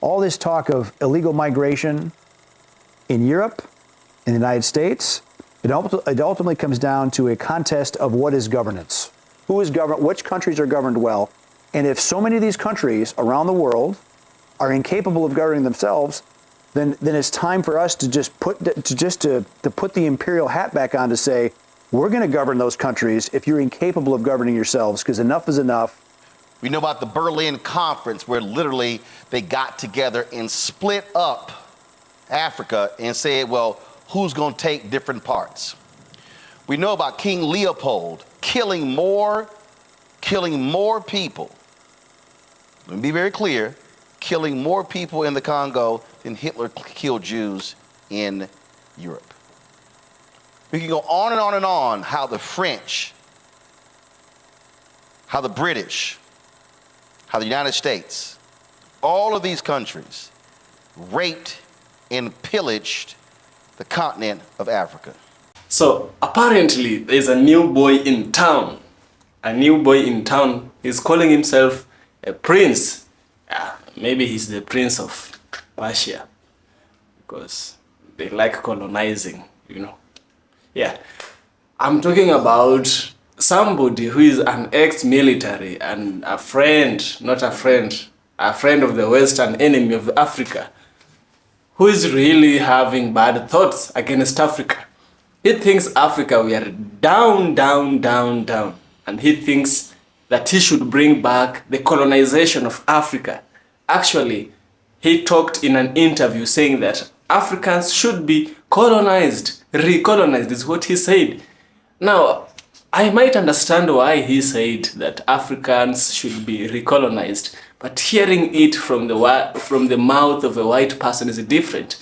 All this talk of illegal migration in Europe, in the United States, it ultimately comes down to a contest of what is governance. Which countries are governed well? And if so many of these countries around the world are incapable of governing themselves, then it's time for us to just put the imperial hat back on to say, we're going to govern those countries if you're incapable of governing yourselves, because enough is enough. We know about the Berlin Conference, where literally they got together and split up Africa and said, well, who's going to take different parts? We know about King Leopold killing more people. Let me be very clear, killing more people in the Congo than Hitler killed Jews in Europe. We can go on and on and on how the French, how the British, how the United States, all of these countries raped and pillaged the continent of Africa. So apparently there's a new boy in town. A new boy in town. He's calling himself a prince. Maybe he's the prince of Persia, because they like colonizing, you know. Yeah, I'm talking about somebody who is an ex-military and a friend of the Western enemy of Africa, who is really having bad thoughts against Africa. He thinks Africa, we are down, and he thinks that he should bring back the colonization of Africa. Actually, he talked in an interview saying that Africans should be colonized, recolonized is what he said. Now, I might understand why he said that Africans should be recolonized, but hearing it from the mouth of a white person is different.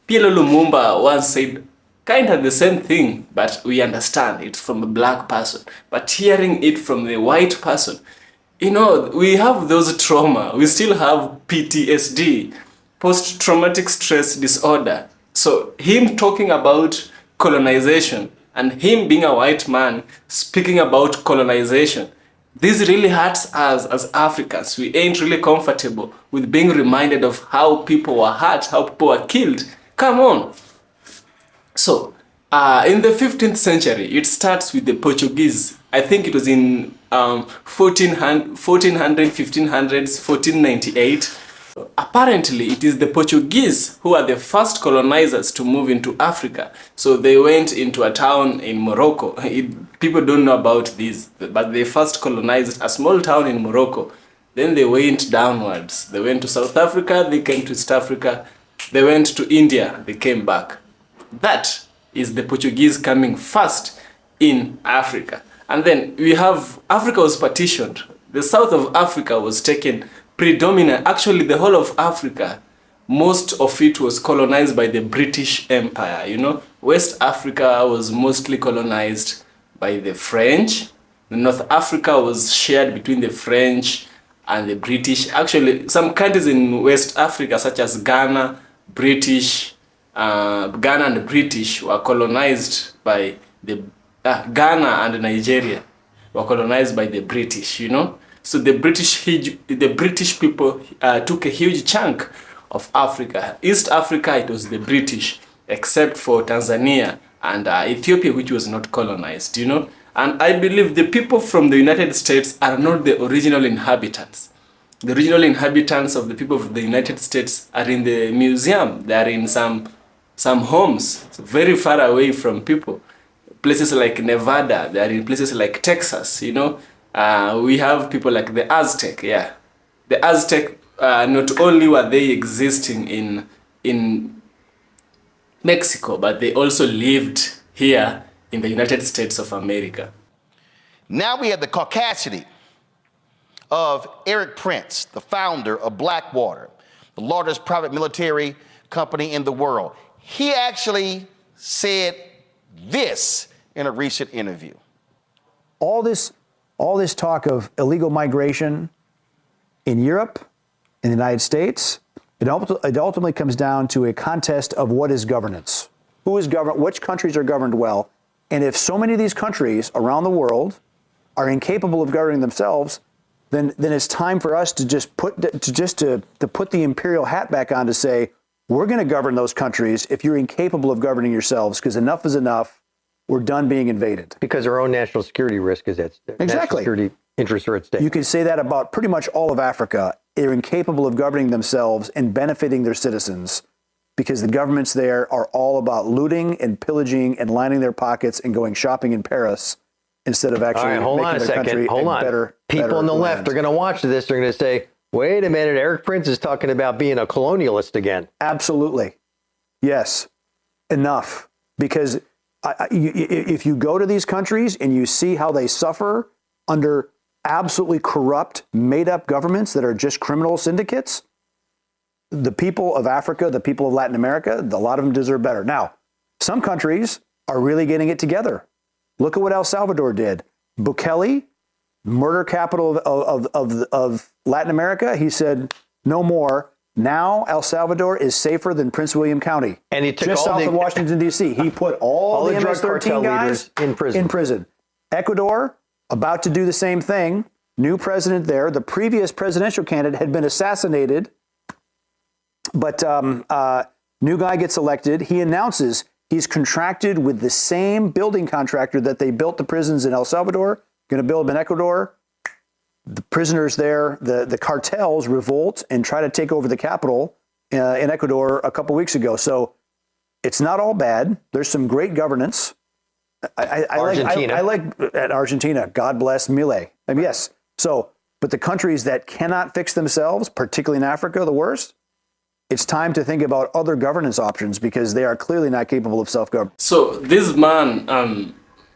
Pierre Lumumba once said kind of the same thing, but we understand it from a black person. But hearing it from the white person, you know, we have those trauma. We still have PTSD, post-traumatic stress disorder. So him talking about colonization and him being a white man speaking about colonization, this really hurts us as Africans. We ain't really comfortable with being reminded of how people were hurt, how people were killed. Come on. So, in the 15th century, it starts with the Portuguese. I think it was in 1400s, 1500s, 1498. Apparently, it is the Portuguese who are the first colonizers to move into Africa. So they went into a town in Morocco. People don't know about this, but they first colonized a small town in Morocco. Then they went downwards. They went to South Africa, they came to East Africa. They went to India, they came back. That is the Portuguese coming first in Africa. And then we have, Africa was partitioned. The south of Africa was taken predominant. Actually, the whole of Africa, most of it was colonized by the British Empire. You know, West Africa was mostly colonized by the French. North Africa was shared between the French and the British. Actually, some countries in West Africa, such as Ghana, Ghana and the British were colonized by the Ghana and Nigeria were colonized by the British, you know. So the British people took a huge chunk of Africa. East Africa, it was the British, except for Tanzania and Ethiopia, which was not colonized, you know. And I believe the people from the United States are not the original inhabitants. The original inhabitants of the people of the United States are in the museum. They are in some homes very far away from people. Places like Nevada, they are in places like Texas, you know. We have people like the Aztec, yeah. The Aztec, not only were they existing in Mexico, but they also lived here in the United States of America. Now we have the caucasity of Erik Prince, the founder of Blackwater, the largest private military company in the world. He actually said this in a recent interview. All this talk of illegal migration in Europe, in the United States, it ultimately comes down to a contest of what is governance. Which countries are governed well? And if so many of these countries around the world are incapable of governing themselves, then it's time for us to just put the imperial hat back on to say, we're going to govern those countries if you're incapable of governing yourselves, because enough is enough. We're done being invaded. Because our own national security risk is at stake. Exactly. National security interests are at stake. You can say that about pretty much all of Africa. They're incapable of governing themselves and benefiting their citizens because the governments there are all about looting and pillaging and lining their pockets and going shopping in Paris instead of actually making their country better. People on the left land. are going to watch this. They're going to say, wait a minute, Erik Prince is talking about being a colonialist again. Absolutely. Yes. Enough. Because if you go to these countries and you see how they suffer under absolutely corrupt, made-up governments that are just criminal syndicates, the people of Africa, the people of Latin America, a lot of them deserve better. Now, some countries are really getting it together. Look at what El Salvador did. Bukele, murder capital of Latin America, he said, no more. Now El Salvador is safer than Prince William County. And he took just all south the, of Washington, D.C. He put all the drug cartel MS-13 guys leaders in prison. Ecuador, about to do the same thing. New president there. The previous presidential candidate had been assassinated, but new guy gets elected. He announces he's contracted with the same building contractor that they built the prisons in El Salvador, going to build them in Ecuador. The prisoners there, the cartels revolt and try to take over the capital in Ecuador a couple weeks ago. So it's not all bad. There's some great governance. Argentina. I like at Argentina. God bless Milei. I mean, yes. So, but the countries that cannot fix themselves, particularly in Africa, the worst, it's time to think about other governance options because they are clearly not capable of self-government. So this man,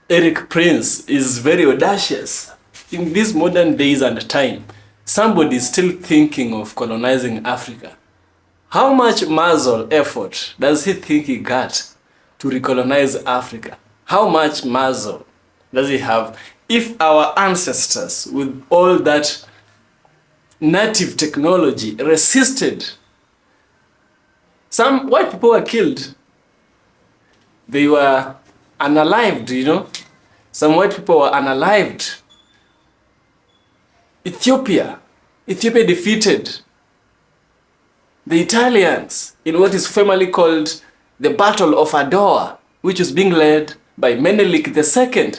Erik Prince, is very audacious. In these modern days and time, somebody is still thinking of colonizing Africa. How much muscle effort does he think he got to recolonize Africa? How much muscle does he have? If our ancestors, with all that native technology, resisted, some white people were killed. They were unalived, you know. Some white people were unalived. Ethiopia defeated the Italians in what is famally called the Battle of Adwa, which was being led by Menelik II.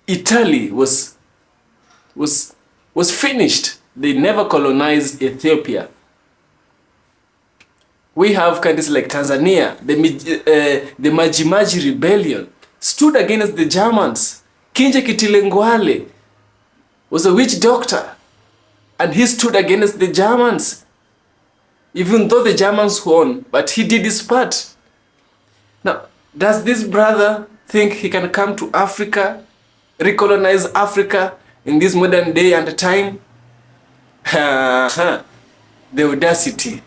Italy was finished. They never colonized Ethiopia. We have countries like Tanzania, the Majimaji rebellion stood against the Germans. Kinje Kitilengwale was a witch doctor, and he stood against the Germans. Even though the Germans won, but he did his part. Now, does this brother think he can come to Africa, recolonize Africa in this modern day and time? The audacity.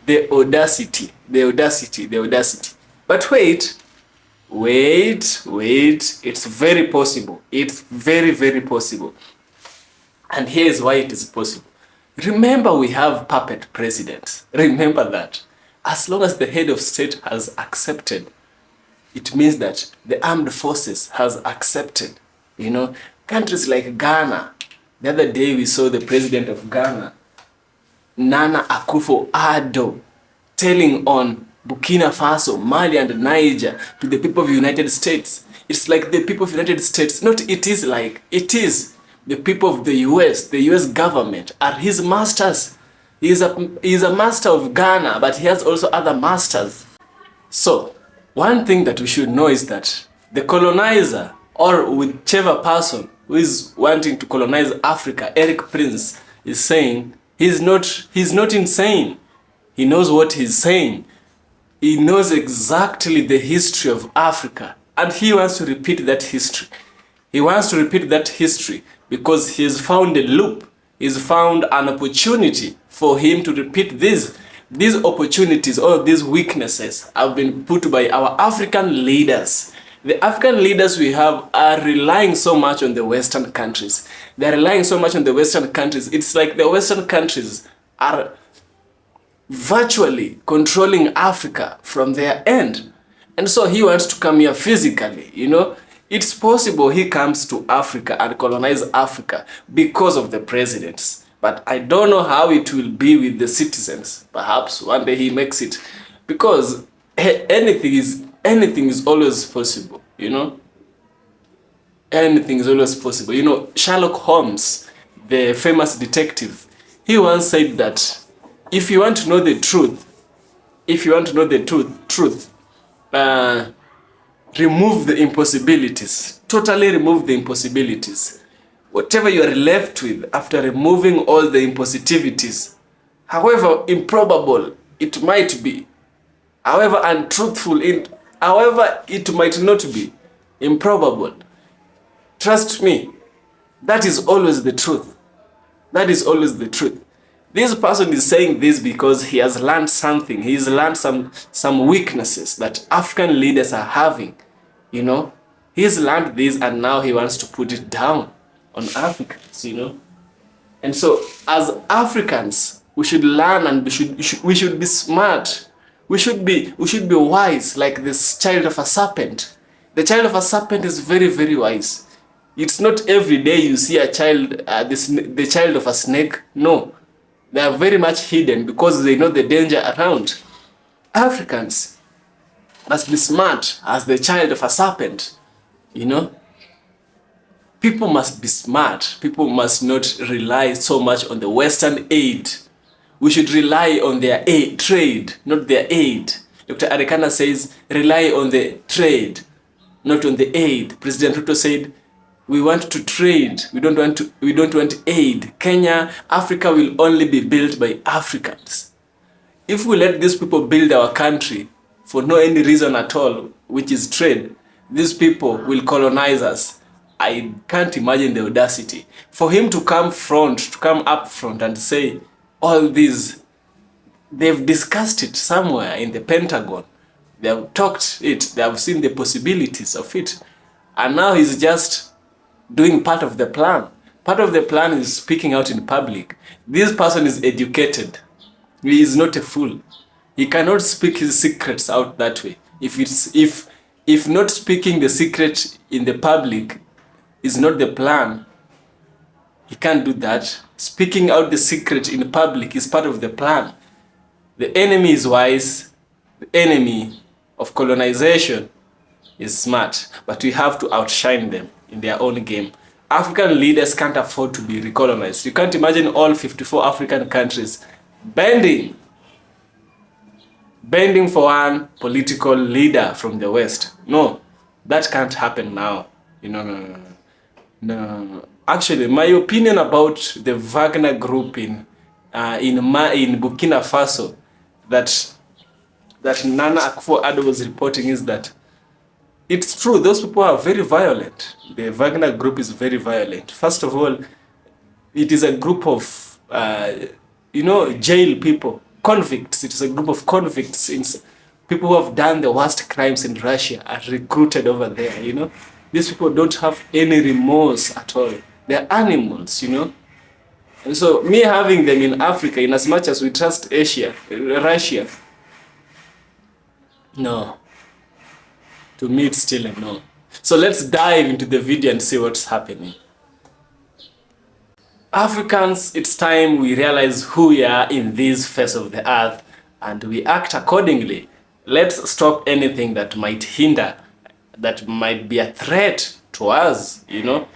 The audacity. The audacity. The audacity. But wait, it's very possible. It's very, very possible. And here's why it is possible. Remember, we have puppet presidents. Remember that. As long as the head of state has accepted, it means that the armed forces has accepted. You know, countries like Ghana. The other day we saw the president of Ghana, Nana Akufo-Addo, telling on Burkina Faso, Mali, and Niger to the people of the United States. It's like the people of the United States, it is the people of the US government are his masters. He is a master of Ghana, but he has also other masters. So, one thing that we should know is that the colonizer, or whichever person who is wanting to colonize Africa, Erik Prince, is saying he's not insane. He knows what he's saying. He knows exactly the history of Africa, and he wants to repeat that history. He wants to repeat that history because he has found a loop. He's found an opportunity for him to repeat these opportunities or these weaknesses have been put by our African leaders. The African leaders we have are relying so much on the Western countries. They're relying so much on the Western countries. It's like the Western countries are virtually controlling Africa from their end. And so he wants to come here physically, you know. It's possible he comes to Africa and colonize Africa because of the presidents. But I don't know how it will be with the citizens. Perhaps one day he makes it. Because anything is always possible, you know? Anything is always possible. You know, Sherlock Holmes, the famous detective, he once said that if you want to know the truth, remove the impossibilities. Totally remove the impossibilities. Whatever you are left with after removing all the impossibilities, however improbable it might be, however untruthful, however it might not be, improbable, trust me, that is always the truth. That is always the truth. This person is saying this because he has learned something. He's learned some weaknesses that African leaders are having. You know, he's learned this and now he wants to put it down on Africans, you know. And so as Africans, we should learn and we should be smart. We should be wise like this child of a serpent. The child of a serpent is very, very wise. It's not every day you see a child, the child of a snake. No, they are very much hidden because they know the danger around. Africans must be smart as the child of a serpent, you know. People must be smart. People must not rely so much on the Western aid. We should rely on their aid, trade, not their aid. Dr. Arekana says, rely on the trade, not on the aid. President Ruto said, we want to trade. We don't want aid. Kenya, Africa will only be built by Africans. If we let these people build our country for no any reason at all, which is trade, these people will colonize us. I can't imagine the audacity for him to come up front and say all these. They've discussed it somewhere in the Pentagon. They have talked it. They have seen the possibilities of it. And now he's just doing part of the plan. Part of the plan is speaking out in public. This person is educated. He is not a fool. He cannot speak his secrets out that way. If not speaking the secret in the public is not the plan, he can't do that. Speaking out the secret in public is part of the plan. The enemy is wise. The enemy of colonization is smart, but we have to outshine them in their own game. African leaders can't afford to be recolonized. You can't imagine all 54 African countries bending for one political leader from the West. No, that can't happen now. You know, no. Actually, my opinion about the Wagner group in Burkina Faso that Nana Akufo-Addo was reporting is that it's true, those people are very violent. The Wagner group is very violent. First of all, it is a group of, jail people, convicts. It is a group of convicts, people who have done the worst crimes in Russia are recruited over there, you know. These people don't have any remorse at all. They're animals, you know. And so me having them in Africa, in as much as we trust Russia, no. To me, it's still a no. So let's dive into the video and see what's happening. Africans, it's time we realize who we are in this face of the earth and we act accordingly. Let's stop anything that might hinder, that might be a threat to us, you know.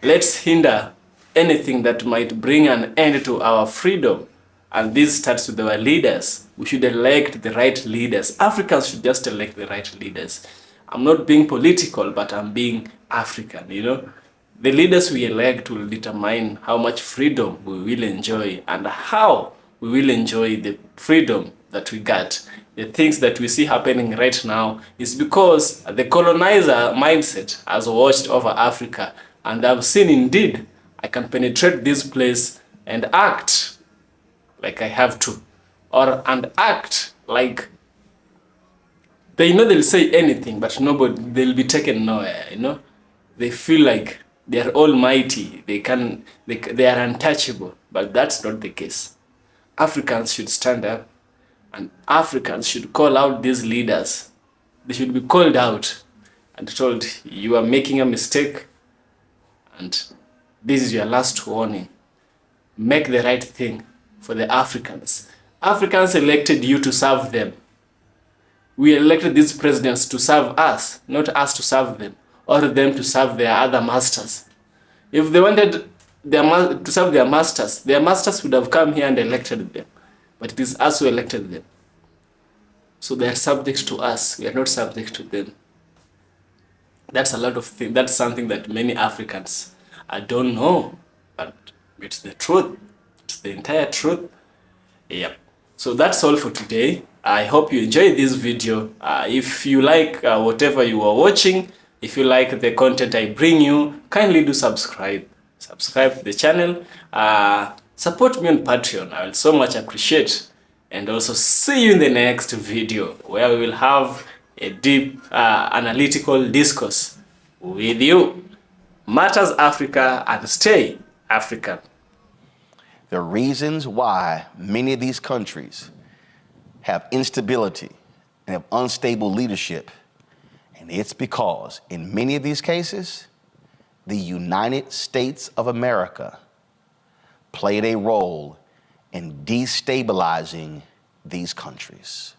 Let's hinder anything that might bring an end to our freedom. And this starts with our leaders. We should elect the right leaders. Africans should just elect the right leaders. I'm not being political, but I'm being African, you know. The leaders we elect will determine how much freedom we will enjoy and how we will enjoy the freedom that we got. The things that we see happening right now is because the colonizer mindset has watched over Africa, and I've seen indeed I can penetrate this place and act like I have to, and act like they know they'll say anything, but they'll be taken nowhere, you know. They feel like they're almighty, they are untouchable, but that's not the case. Africans should stand up, and Africans should call out these leaders. They should be called out. and told you are making a mistake and this is your last warning. Make the right thing for the Africans. Africans elected you to serve them. We elected these presidents to serve us, not us to serve them, or them to serve their other masters. If they wanted to serve their masters would have come here and elected them. But it is us who elected them. So they are subject to us. We are not subject to them. That's a lot of things. That's something that many Africans don't know, but it's the truth. It's the entire truth. Yep. So that's all for today. I hope you enjoyed this video. If you like whatever you are watching, if you like the content I bring you, kindly do subscribe. Subscribe to the channel. Support me on Patreon. I will so much appreciate. And also see you in the next video where we will have a deep analytical discourse with you. Matters Africa and stay African. The reasons why many of these countries have instability and have unstable leadership, and it's because in many of these cases, the United States of America played a role in destabilizing these countries.